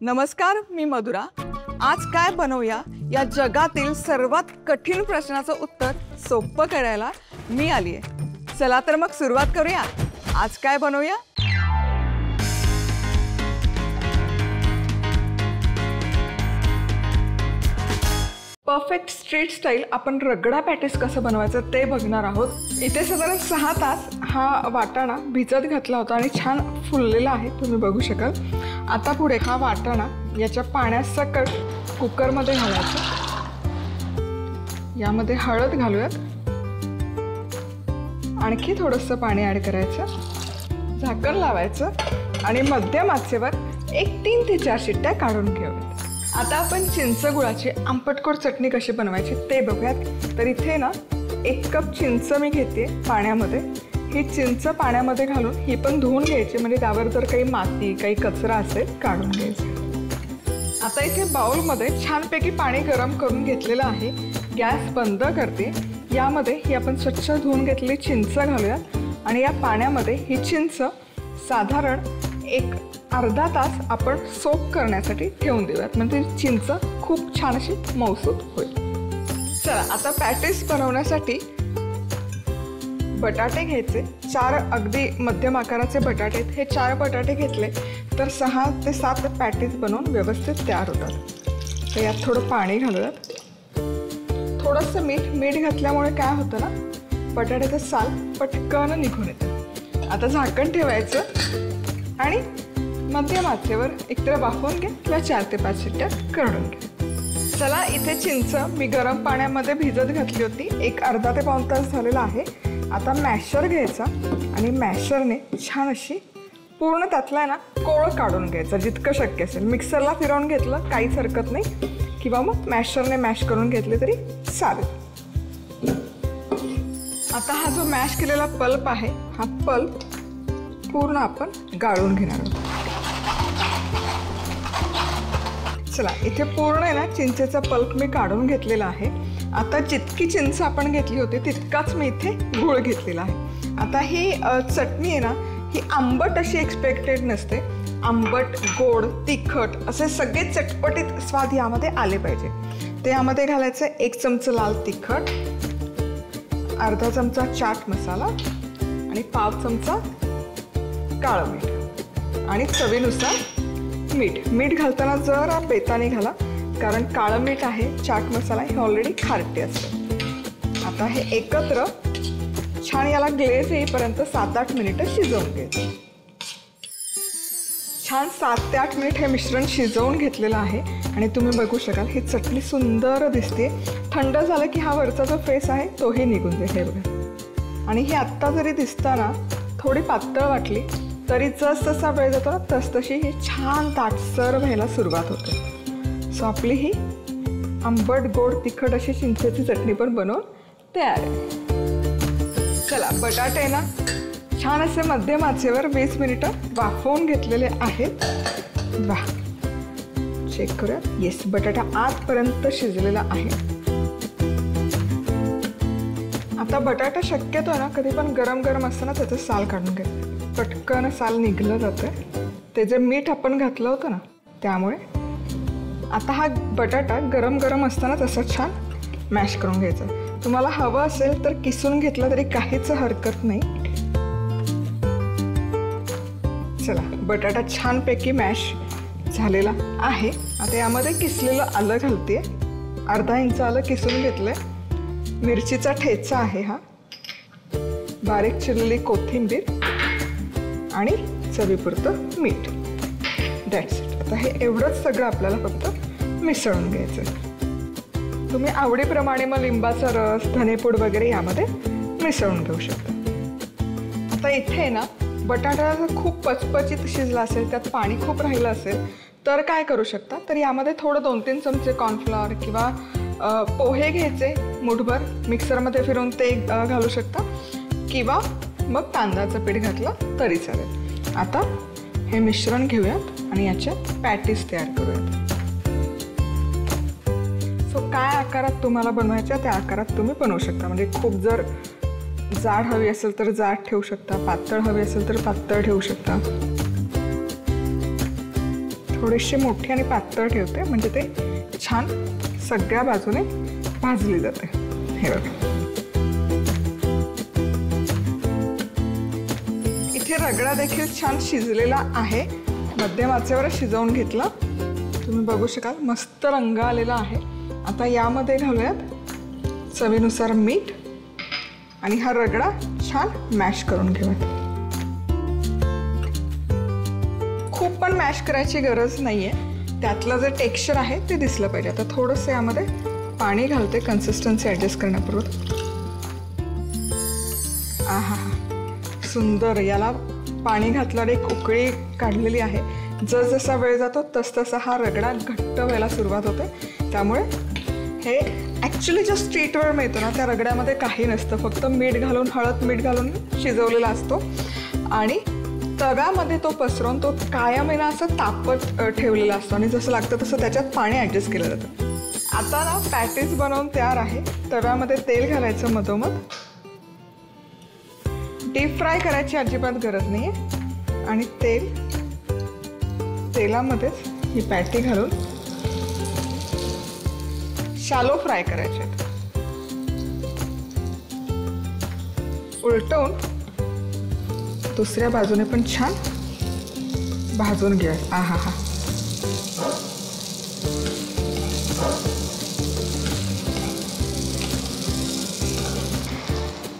नमस्कार, मी मधुरा। आज काय बनवूया या जगातील सर्वात कठीण प्रश्नाचं उत्तर सोपं करायला मी आली आहे। चला तर मग सुरुवात करूया। आज काय बनवूया? परफेक्ट स्ट्रीट स्टाईल आपण रगडा पॅटीस कसं बनवायचं ते बघणार आहोत। इथे साधारण 6 तास हा वाटाणा भिजत घातला होता आणि छान फुललेला आहे, तुम्ही बघू शकाल। आता पुढे हा वाटाणा याच्या पाण्यासकट कुकरमध्ये घालायचा। यामध्ये हळद घालूयात, आणखी थोडंसं पाणी ॲड करायचं, झाकण लावायचं आणि मध्यम आचेवर 3 ते 4 शिट्ट्या काढून घेऊयात। आता आपण चिंच गुळाची आंबटगोड चटणी कशी बनवायची ते बघूयात। तर इथे ना 1 कप चिंच मी घेते पाण्यामध्ये। ही चिंच पाण्यामध्ये घालून ही पण धुवून घ्यायची, म्हणजे त्यावर जर काही माती काही कचरा असेल काढून घ्यायचा। आता इथे बाउलमध्ये छानपैकी पाणी गरम करून घेतलेलं आहे। गॅस बंद करते। यामध्ये ही आपण स्वच्छ धुवून घेतलेली चिंच घालूयात आणि या पाण्यामध्ये ही चिंच साधारण अर्धा तास आपण सोक करण्यासाठी ठेवून देऊयात, म्हणजे चिंच खूप छान अशी मऊसूत होईल। चला आता पॅटीस बनवण्यासाठी बटाटे घ्यायचे। 4 अगदी मध्यम आकाराचे बटाटे आहेत। हे 4 बटाटे घेतले तर 6 ते 7 पॅटीस बनवून व्यवस्थित तयार होतात। तर यात थोडं पाणी घालूयात, थोडंसं मीठ घातल्यामुळे काय होतं ना, बटाट्याचं साल पटकन निघून येतं। आता झाकण ठेवायचं आणि मध्यम आचेवर एकतर वाफवून घ्या किंवा 4 ते 5 शिट्ट्या काढून घ्या। चला इथे चिंच मी गरम पाण्यामध्ये भिजत घातली होती, अर्धा ते पाऊण तास झालेला आहे। आता मॅशर घ्यायचा आणि मॅशरने छान अशी पूर्ण त्यातला ना कोळ काढून घ्यायचा जितकं शक्य असेल। मिक्सरला फिरवून घेतलं काहीच हरकत नाही, किंवा मग मॅशरने मॅश करून घेतले तरी चालेल। आता हा जो मॅश केलेला पल्प आहे, हा पल्प पूर्ण आपण गाळून घेणार आहोत। चला इथे पूर्ण आहे ना चिंचेचा पल्प मी काढून घेतलेला आहे। आता जितकी चिंच आपण घेतली होती तितकाच मी इथे गूळ घेतलेला आहे। आता ही चटणी आहे ना, ही आंबट अशी एक्सपेक्टेड नसते। आंबट, गोड, तिखट असे सगळे चटपटीत स्वाद यामध्ये आले पाहिजे। ते यामध्ये घालायचं 1 चमचा लाल तिखट, अर्धा चमचा चाट मसाला आणि पाव चमचा काळं मीठ आणि चवीनुसार मीठ घालताना जरा बेताने घाला, कारण काळं मीठ आहे, चाट मसाला हे ऑलरेडी खारटे असतं। आता हे एकत्र छान याला ग्लेज येईपर्यंत 7-8 मिनिटं शिजवून घ्यायचं। छान 7 ते 8 मिनिट हे मिश्रण शिजवून घेतलेलं आहे आणि तुम्ही बघू शकाल ही चटणी सुंदर दिसते। थंड झालं की हा वरचा जो फेस आहे तोही निघून जाईल, हे बघा। आणि ही आत्ता जरी दिसताना थोडी पातळ वाटली तरी जसजसा वेळ जातो ना तसतशी ही छान दाटसर व्हायला सुरुवात होते। सो आपली ही आंबट गोड तिखट अशी चिंचेची चटणी पण बनवून तयार आहे। चला बटाटे ना छान असे मध्यम आचेवर 20 मिनिटं वाफवून घेतलेले आहेत। वाह, चेक करूया। येस, बटाटा आतपर्यंत शिजलेला आहे। आता बटाटा शक्यतो ना कधी पण गरम असताना त्याचं साल काढून घ्यायचं, पटकन साल निघलं जातं। ते जे मीठ आपण घातलं होतं ना त्यामुळे। आता हा बटाटा गरम असताना तसं छान मॅश करून घ्यायचा। तुम्हाला हवं असेल तर किसून घेतलं तरी काहीच हरकत नाही। चला बटाटा छानपैकी मॅश झालेला आहे। आता यामध्ये किसलेलं आलं घालते, अर्धा इंच आलं किसून घेतलंय, मिरचीचा ठेचा आहे हा, बारीक चिरलेली कोथिंबीर आणि चवीपुरतं मीठ, दॅट्स इट। आता हे एवढंच सगळं आपल्याला फक्त मिसळून घ्यायचं। तुम्ही आवडीप्रमाणे मग लिंबाचा रस, धनेपूड वगैरे यामध्ये मिसळून घेऊ शकता। आता इथे ना बटाटा जर खूप पचपचित शिजला असेल, त्यात पाणी खूप राहिलं असेल तर काय करू शकता, तर यामध्ये थोडं 2-3 चमचे कॉर्नफ्लॉवर किंवा पोहे घ्यायचे मुठभर, मिक्सरमध्ये फिरवून ते घालू शकता, किंवा मग तांदळाचं पीठ घातलं तरी चालेल। आता हे मिश्रण घेऊयात आणि याच्यात पॅटीस तयार करूयात। सो काय आकारात तुम्हाला बनवायच्या त्या आकारात तुम्ही बनवू शकता, म्हणजे खूप जर जाड हवी असेल तर जाड ठेवू शकता, पातळ हवी असेल तर पातळ ठेवू शकता। थोडीशी मोठी आणि पातळ ठेवते, म्हणजे ते छान सगळ्या बाजूने भाजली जाते. हे बघा, इथे रगडा देखील छान शिजलेला आहे. मध्यम आचेवर शिजवून घेतला. तुम्ही बघू शकाल मस्त रंग आलेला आहे. आता यामध्ये घालूयात चवीनुसार मीठ आणि हा रगडा छान मॅश करून घेऊयात. खूप पण मॅश करायची गरज नाहीये, त्यातलं जे टेक्स्चर आहे ते दिसलं पाहिजे. आता थोडंसं यामध्ये पाणी घालते कन्सिस्टन्सी ॲडजस्ट करण्यापूर्वी. आहा, सुंदर. याला पाणी घातल्यावर एक उकळी काढलेली आहे. जसजसा वेळ जातो तसतसा हा रगडा घट्ट व्हायला सुरुवात होते. त्यामुळे हे ॲक्च्युली जो स्ट्रीटवर मिळतो ना, त्या रगड्यामध्ये काही नसतं, फक्त मीठ घालून, हळद मीठ घालून शिजवलेला असतो आणि तव्यामध्ये तो पसरवून तो कायमेना असं तापत ठेवलेला असतो आणि जसं लागतं तसं त्याच्यात पाणी ॲडजस्ट केलं जातं. आता ना पॅटीस बनवून तयार आहे. तव्यामध्ये तेल घालायचं मधोमध. डीप फ्राय करायची अजिबात गरज नाही आहे आणि तेलामध्येच ही पॅटी घालून शॅलो फ्राय करायचे आहेत. उलटवून दुसऱ्या बाजूने पण छान भाजून घ्या. आहा हा,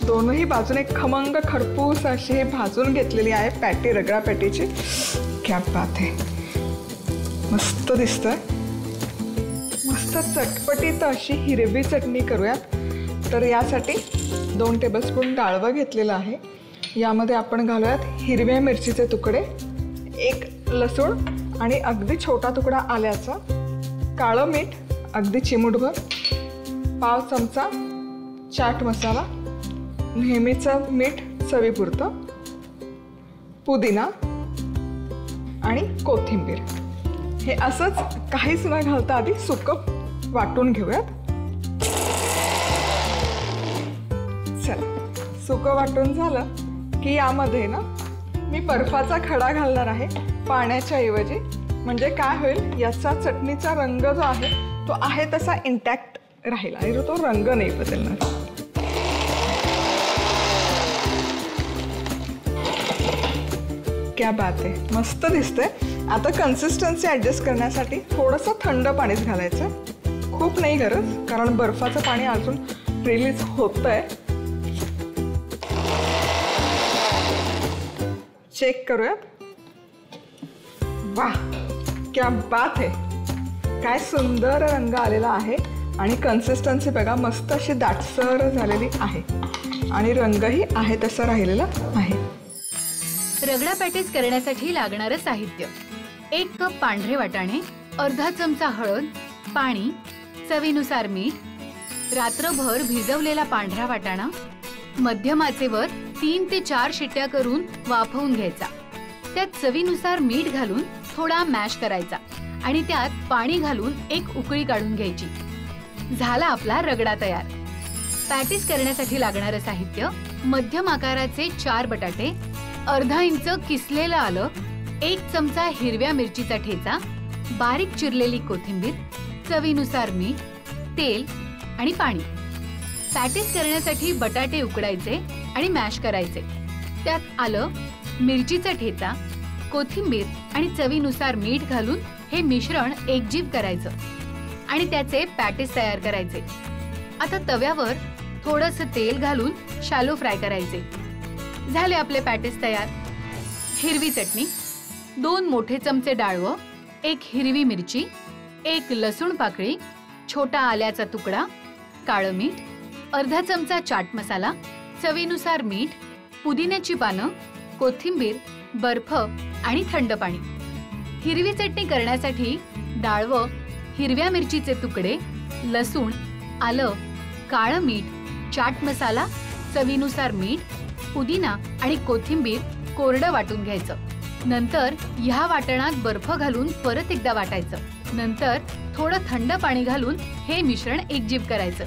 दोनही बाजूने खमंग खरपूस अशी भाजून घेतलेली आहे पॅटी, रगडा पॅटीची. क्या बात आहे, मस्त दिसतंय. मस्त चटपटीत अशी हिरवी चटणी करूयात. तर यासाठी 2 टेबलस्पून डाळवं घेतलेलं आहे. यामध्ये आपण घालूयात हिरव्या मिरचीचे तुकडे, 1 लसूण आणि अगदी छोटा तुकडा आल्याचा, काळं मीठ अगदी चिमूटभर, पाव चमचा चाट मसाला, नेहमीचं मीठ चवीपुरतं, पुदिना आणि कोथिंबीर. हे असंच काहीच न घालता आधी सुकं वाटून घेऊयात. चला, सुकं वाटून झालं की यामध्ये ना मी बर्फाचा खडा घालणार आहे पाण्याच्या ऐवजी. म्हणजे काय होईल, याचा चटणीचा रंग जो आहे तो आहे तसा इंटॅक्ट राहील आणि तो रंग नाही बदलणार. क्या बात आहे, मस्त दिसतंय. आता कन्सिस्टन्सी ॲडजस्ट करण्यासाठी थोडंसं थंड पाणीच घालायचं, खूप नाही गरज, कारण बर्फाचं पाणी अजून रिलीज होतंय. चेक करूयात. वाह, क्या बात आहे. काय सुंदर रंग आलेला आहे आणि कन्सिस्टन्सी बघा मस्त अशी दाटसर झालेली आहे आणि रंगही आहे तसा राहिलेला आहे. रगडा पॅटीस करण्यासाठी लागणारं साहित्य: 1 कप पांढरे वाटाणे, अर्धा चमचा हळद, पाणी, चवीनुसार मीठ, रात्रभर भिजवलेला पांढरा वाटाणा, मध्यम आचेवर 3 ते 4 शिट्ट्या करून वाफवून घ्यायचा. त्यात चवीनुसार मीठ घालून थोडा मॅश करायचा आणि त्यात पाणी घालून एक उकळी काढून घ्यायची. झाला आपला रगडा तयार. पॅटीस करण्यासाठी लागणारं साहित्य: मध्यम आकाराचे 4 बटाटे, अर्धा इंच किसलेलं आलं, 1 चमचा हिरव्या मिरचीचा ठेचा, बारीक चिरलेली कोथिंबीर, चवीनुसार मीठ, तेल आणि पाणी. पॅटीस करण्यासाठी बटाटे उकडायचे आणि मॅश करायचे. त्यात आलं, मिरचीचा ठेचा, कोथिंबीर आणि चवीनुसार मीठ घालून हे मिश्रण एकजीव करायचं आणि त्याचे पॅटीस तयार करायचे. आता तव्यावर थोडंसं तेल घालून शॅलो फ्राय करायचे. झाले आपले पॅटीस तयार. हिरवी चटणी, 2 मोठे चमचे डाळवं, 1 हिरवी मिरची, 1 लसूण पाकळी, छोटा आल्याचा तुकडा, काळं मीठ, अर्धा चमचा चाट मसाला, चवीनुसार मीठ, पुदिन्याची पानं, कोथिंबीर, बर्फ आणि थंड पाणी. हिरवी चटणी करण्यासाठी डाळवं, हिरव्या मिरचीचे तुकडे, लसूण, आलं, काळं मीठ, चाट मसाला, चवीनुसार मीठ, पुदिना आणि कोथिंबीर कोरडं वाटून घ्यायचं. नंतर ह्या वाटणात बर्फ घालून परत एकदा वाटायचं. नंतर थोडं थंड पाणी घालून हे मिश्रण एकजीव करायचं.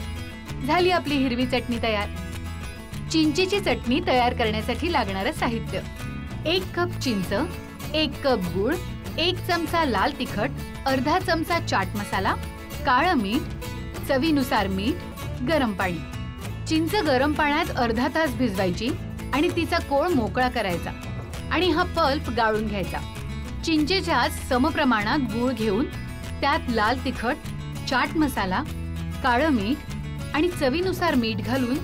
झाली आपली हिरवी चटणी तयार. चिंचेची चटणी तयार करण्यासाठी लागणारं साहित्य: 1 कप चिंच, 1 कप गूळ, 1 चमचा लाल तिखट, अर्धा चमचा चाट मसाला, काळं मीठ, चवीनुसार मीठ, गरम पाणी. चिंच गरम पाण्यात अर्धा तास भिजवायची आणि तिचा कोळ मोकळा करायचा आणि हा पल्प गाळून घ्यायचा. चिंचेच्या समप्रमाणात गूळ घेऊन त्यात लाल तिखट, चाट मसाला, काळं मीठ आणि चवीनुसार मीठ घालून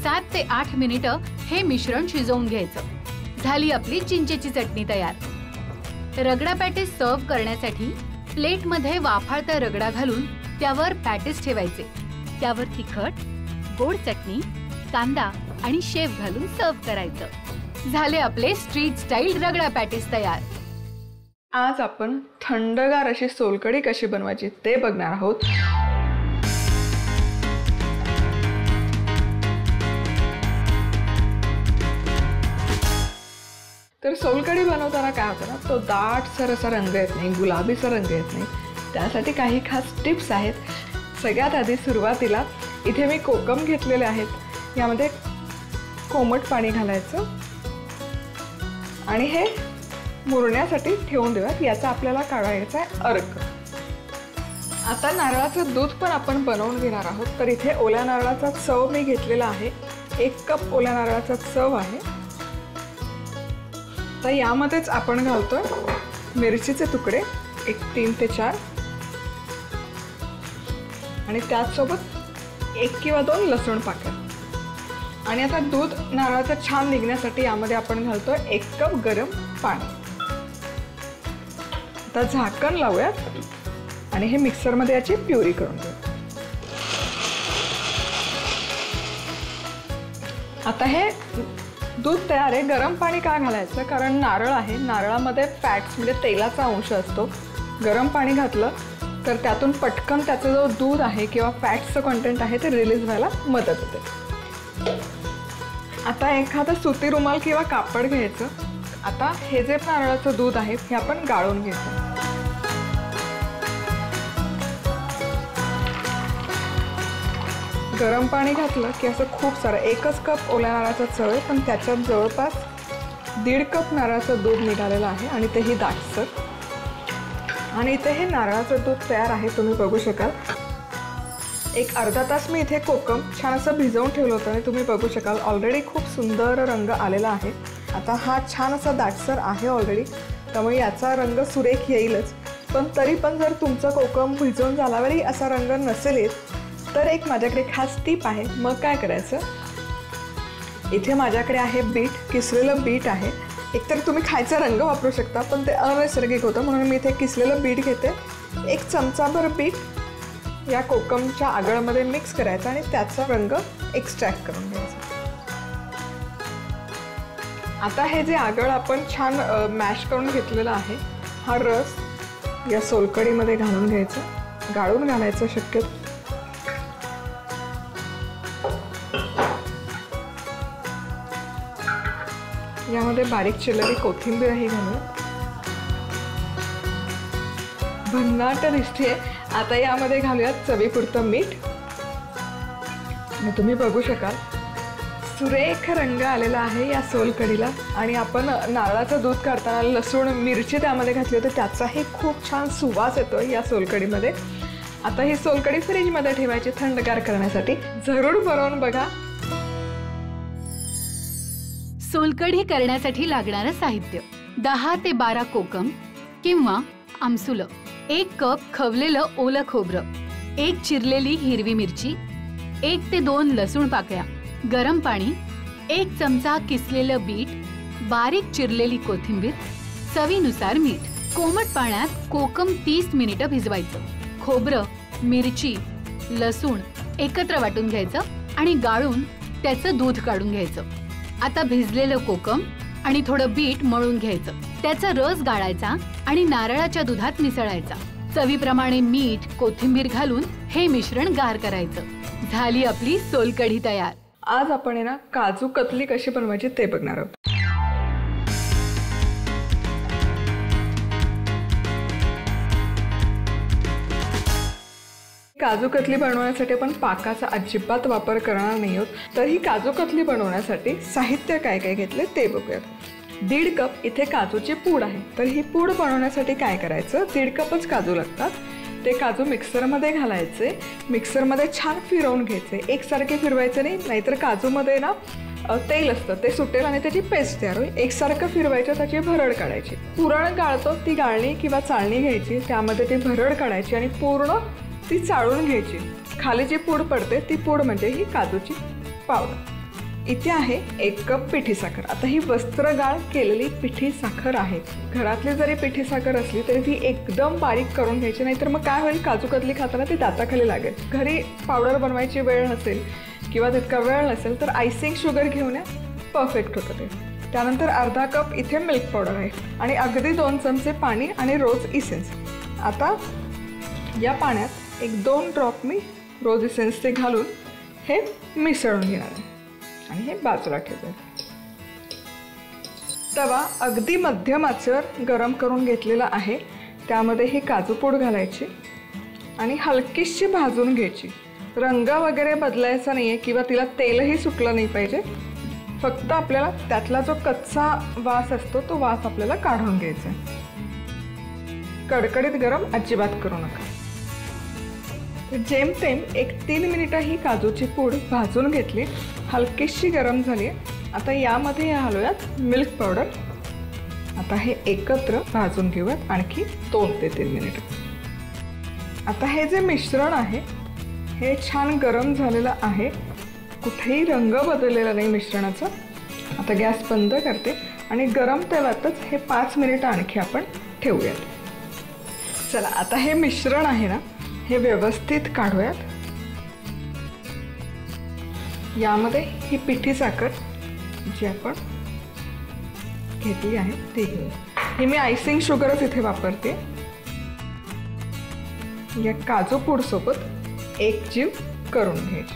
7 ते 8 मिनिटं हे मिश्रण शिजवून घ्यायचं. झाली आपली चिंचेची चटणी तयार. रगडा पॅटीस सर्व्ह करण्यासाठी प्लेटमध्ये वाफाळता रगडा घालून त्यावर पॅटीस ठेवायचे. त्यावर तिखट, गोड चटणी, कांदा आणि शेव घालून सर्व्ह करायचं. झाले आपले स्ट्रीट स्टाईल रगडा पॅटीस तयार. आज आपण थंडगार अशी सोलकढी कशी बनवायची ते बघणार आहोत. तर सोलकढी बनवताना काय होतं ना, तो दाटसर असा रंग येत नाही, गुलाबीचा रंग येत नाही. त्यासाठी काही खास टिप्स आहेत. सगळ्यात आधी सुरुवातीला इथे मी कोकम घेतलेले आहेत. यामध्ये कोमट पाणी घालायचं आणि हे मुरण्यासाठी ठेवून देऊयात. याचा आपल्याला काढायचा आहे अर्क. आता नारळाचं दूध पण आपण बनवून घेणार आहोत. तर इथे ओल्या नारळाचा चव मी घेतलेला आहे. 1 कप ओल्या नारळाचा चव आहे. तर यामध्येच आपण घालतोय मिरचीचे तुकडे 3 ते 4 आणि त्याचसोबत 1 किंवा 2 लसूण पाकळ्या. आणि आता दूध नारळाचं छान निघण्यासाठी यामध्ये आपण घालतोय 1 कप गरम पाणी. आता झाकण लावूयात आणि हे मिक्सरमध्ये याची प्युरी करून घेऊ. आता हे दूध तयार आहे. गरम पाणी का घालायचं? कारण नारळ आहे, नारळामध्ये फॅट्स म्हणजे तेलाचा अंश असतो. गरम पाणी घातलं तर त्यातून पटकन त्याचं जो दूध आहे किंवा फॅट्सचं कंटेंट आहे ते रिलीज व्हायला मदत होते. आता एखादं सुती रुमाल किंवा कापड घ्यायचं. आता हे जे नारळाचं दूध आहे हे आपण गाळून घ्यायचं. गरम पाणी घातलं की असं खूप सारं 1च कप ओल्या नारळाचा चव आहे, पण त्याच्यात जवळपास 1.5 कप नारळाचं दूध निघालेलं आहे आणि तेही दाटसर. आणि इथे हे नारळाचं दूध तयार आहे, तुम्ही बघू शकाल. एक अर्धा तास मी इथे कोकम छान असं भिजवून ठेवलं होतं आणि तुम्ही बघू शकाल ऑलरेडी खूप सुंदर रंग आलेला आहे. आता हा छान असा दाटसर आहे ऑलरेडी, त्यामुळे याचा रंग सुरेख येईलच. पण तरी पण जर तुमचं कोकम भिजवून झाल्यावरही असा रंग नसेल येत तर एक माझ्याकडे खास टीप आहे. मग काय करायचं, इथे माझ्याकडे आहे बीट, किसलेलं बीट आहे. एकतर तुम्ही खायचा रंग वापरू शकता पण ते अनैसर्गिक होतं, म्हणून मी इथे किसलेलं बीट घेते. 1 चमचाभर बीट या कोकमच्या आगळमध्ये मिक्स करायचा आणि त्याचा रंग एक्स्ट्रॅक्ट करून घ्यायचा. आता हे जे आगळ आपण छान मॅश करून घेतलेलं आहे, हा रस या सोलकढीमध्ये घालून घ्यायचा, गाळून घालायचं शक्यतो. यामध्ये बारीक चिरलेली कोथिंबीरही घालूया. भन्नाट दिसते. आता यामध्ये घालूयात चवीपुरतं मीठ. आणि तुम्ही बघू शकाल सुरेख रंग आलेला आहे या सोलकढीला. आणि आपण नारळाचं दूध काढताना लसूण मिरची त्यामध्ये घातली होती, त्याचाही खूप छान सुवास येतो या सोलकढीमध्ये. आता ही सोलकढी फ्रीजमध्ये ठेवायची थंडगार करण्यासाठी. जरूर बनवून बघा. सोलकढी करण्यासाठी लागणारं साहित्य: 10 ते 12 कोकम किंवा आमसुलं, 1 कप खवलेलं ओलं खोबरं, 1 चिरलेली हिरवी मिरची, 1 ते 2 लसूण पाकळ्या, गरम पाणी, 1 चमचा किसलेलं बीट, बारीक चिरलेली कोथिंबीर, चवीनुसार मीठ. कोमट पाण्यात कोकम 30 मिनिटं भिजवायचं. खोबरं, मिरची, लसूण एकत्र वाटून घ्यायचं आणि गाळून त्याचं दूध काढून घ्यायचं. आता भिजलेलं कोकम आणि थोडं बीट मळून घ्यायचं. त्याचा रस गाळायचा आणि नारळाच्या दुधात मिसळायचा. चवीप्रमाणे मीठ, कोथिंबीर घालून हे मिश्रण गार करायचं. झाली आपली सोलकढी तयार. आज आपण ना काजू कतली कशी बनवायची ते बघणार आहोत. काजू कतली बनवण्यासाठी आपण पाकाचा अजिबात वापर करणार नाही आहोत. तर ही काजू कतली बनवण्यासाठी साहित्य काय काय घेतले ते बघूयात. 1.5 कप इथे काजूची पूड आहे. तर ही पूड बनवण्यासाठी काय करायचं, 1.5 कपच काजू लागतात. ते काजू मिक्सरमध्ये घालायचे, मिक्सरमध्ये छान फिरवून घ्यायचे. एकसारखे फिरवायचे नाही, नाहीतर काजूमध्ये ना तेल असतं ते सुटेल आणि त्याची पेस्ट तयार होईल. एकसारखं फिरवायचं, त्याची भरड काढायची. पुरण गाळतो ती गाळणी किंवा चाळणी घ्यायची, त्यामध्ये ती भरड काढायची आणि पूर्ण ती चाळून घ्यायची. खाली जी पूड पडते ती पूड म्हणजे ही काजूची पावडर. इथे आहे 1 कप पिठी साखर. आता ही वस्त्रगाळ केलेली पिठी साखर आहे. घरातली जरी पिठी साखर असली तरी ती एकदम बारीक करून घ्यायची, नाहीतर मग काय होईल, काजू कतली खाताना ती दाताखाली लागेल. घरी पावडर बनवायची वेळ नसेल किंवा तितका वेळ नसेल तर आयसिंग शुगर घेऊन या, परफेक्ट होतं ते. त्यानंतर अर्धा कप इथे मिल्क पावडर आहे आणि अगदी 2 चमचे पाणी आणि रोज इसेन्स. आता या पाण्यात 1-2 ड्रॉप मी रोज इसेन्सचे घालून हे मिसळून घेणार आहे आणि हे बाजूला ठेवते. तवा अगदी मध्यम आचेवर गरम करून घेतलेला आहे. त्यामध्ये ही काजू पूड घालायची आणि हलकीशी भाजून घ्यायची. रंग वगैरे बदलायचा नाही आहे किंवा तिला तेलही सुटलं नाही पाहिजे. फक्त आपल्याला त्यातला जो कच्चा वास असतो तो वास आपल्याला काढून घ्यायचा आहे. कडकडीत गरम अजिबात करू नका. जेमतेम 1-3 मिनिटं ही काजूची पूड भाजून घेतली, हलकीशी गरम झाली. आता यामध्ये घालूयात मिल्क पावडर. आता हे एकत्र भाजून घेऊयात आणखी 2 ते 3 मिनिटं. आता हे जे मिश्रण आहे हे छान गरम झालेलं आहे, कुठेही रंग बदललेला नाही मिश्रणाचा. आता गॅस बंद करते आणि गरम तव्यातच हे 5 मिनिटं आणखी आपण ठेवूयात. चला आता हे मिश्रण आहे ना हे व्यवस्थित काढूयात. यामध्ये ही पिठी साखर जी आपण घेतली आहे ती घेऊ. ही मी आयसिंग शुगरच इथे वापरते. या काजू पूड सोबत एकजीव करून घ्यायची.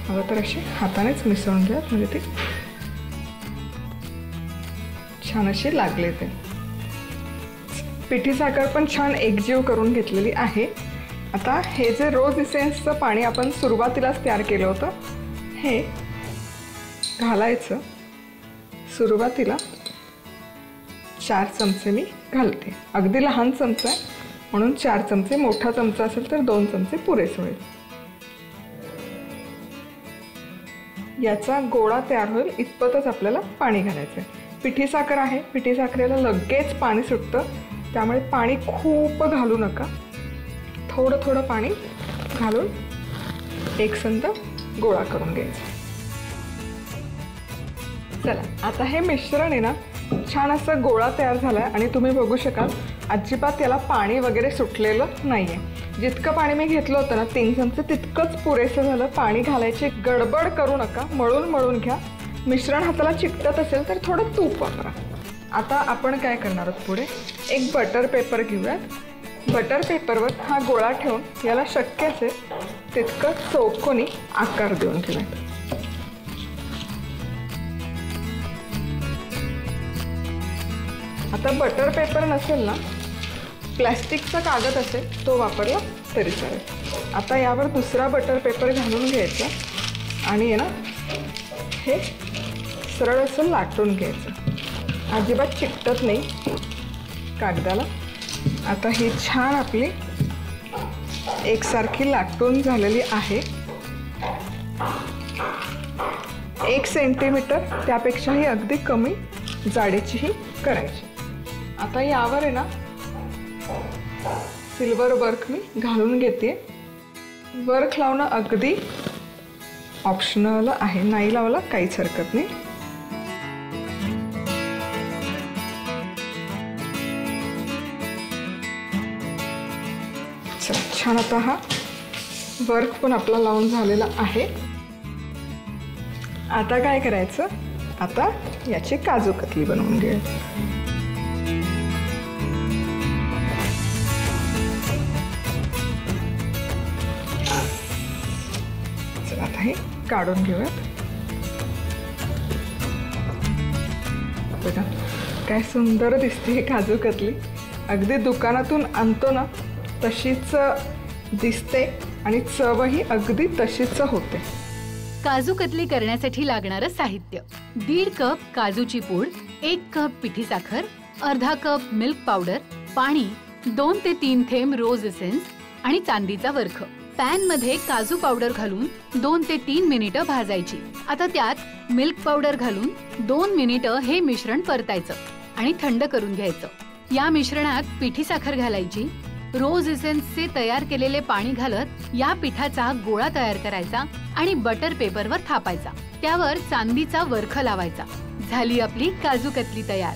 हवं तर अशी हातानेच मिसळून घ्या, म्हणजे ती छान अशी लागले. ते पिठी साखर पण छान एकजीव करून घेतलेली आहे. आता हे जे रोज इसेन्सचं पाणी आपण सुरुवातीलाच तयार केलं होतं हे घालायचं. सुरुवातीला 4 चमचे मी घालते. अगदी लहान चमचा आहे म्हणून 4 चमचे, मोठा चमचा असेल तर 2 चमचे पुरेसे होईल. याचा गोळा तयार होईल इतपतच आपल्याला पाणी घालायचं आहे. पिठी साखर आहे, पिठी साखरेला लगेच पाणी सुटतं, त्यामुळे पाणी खूप घालू नका. थोडं थोडं पाणी घालून एकसंध गोळा करून घ्यायचा. चला आता हे मिश्रण आहे ना छान असं गोळा तयार झाला आहे आणि तुम्ही बघू शकाल अजिबात याला पाणी वगैरे सुटलेलं नाही आहे. जितकं पाणी मी घेतलं होतं ना 3 चमचे तितकंच पुरेसं झालं. पाणी घालायची गडबड करू नका, मळून मळून घ्या. मिश्रण हाताला चिकटत असेल तर थोडं तूप वापरा. आता आपण काय करणार आहोत, पुढे एक बटर पेपर घेऊयात. बटर पेपरवर हा गोळा ठेवून याला शक्य असेल तितकं चौकोनी आकार देऊन घेऊयात. आता बटर पेपर नसेल ना, प्लॅस्टिकचा कागद असेल तो वापरला तरी चालेल. आता यावर दुसरा बटर पेपर घालून घ्यायचा आणि ना हे सरळ असं लाटून घ्यायचं. अजिबात चिकटत नाही कागदाला. आता ही छान आपली एकसारखी लाटून झालेली आहे. 1 सेंटीमीटर त्यापेक्षाही अगदी कमी जाडीचीही करायची. आता यावर आहे ना सिल्वर वर्क मी घालून घेते. वर्क लावणं अगदी ऑप्शनल आहे, नाही लावला काहीच हरकत नाही. छान आता हा वर्क पण आपला लावून झालेला आहे. आता काय करायचं, आता याची काजू कतली बनवून घ्या. आता हे काढून घेऊयात. बघा काय सुंदर दिसते काजू कतली. अगदी दुकानातून आणतो ना तशीच दिसते आणि चवही अगदी तशीच होते. काजू कतली करण्यासाठी लागणारं साहित्य: 1.5 कप काजूची पूड, 1 कप पिठी साखर, अर्धा कप मिल्क पावडर, पाणी, 2 ते 3 थेंब रोज एसेन्स आणि चांदीचा वरख. पॅन मध्ये काजू पावडर घालून 2 ते 3 मिनिटं भाजायची. आता त्यात मिल्क पावडर घालून 2 मिनिटं हे मिश्रण परतायचं आणि थंड करून घ्यायचं. या मिश्रणात पिठी साखर घालायची. रोज एसेन्सचे तयार केलेले पाणी घालत या पिठाचा गोळा तयार करायचा आणि बटर पेपरवर थापायचा. त्यावर चांदीचा वरख लावायचा. झाली आपली काजू कतली तयार.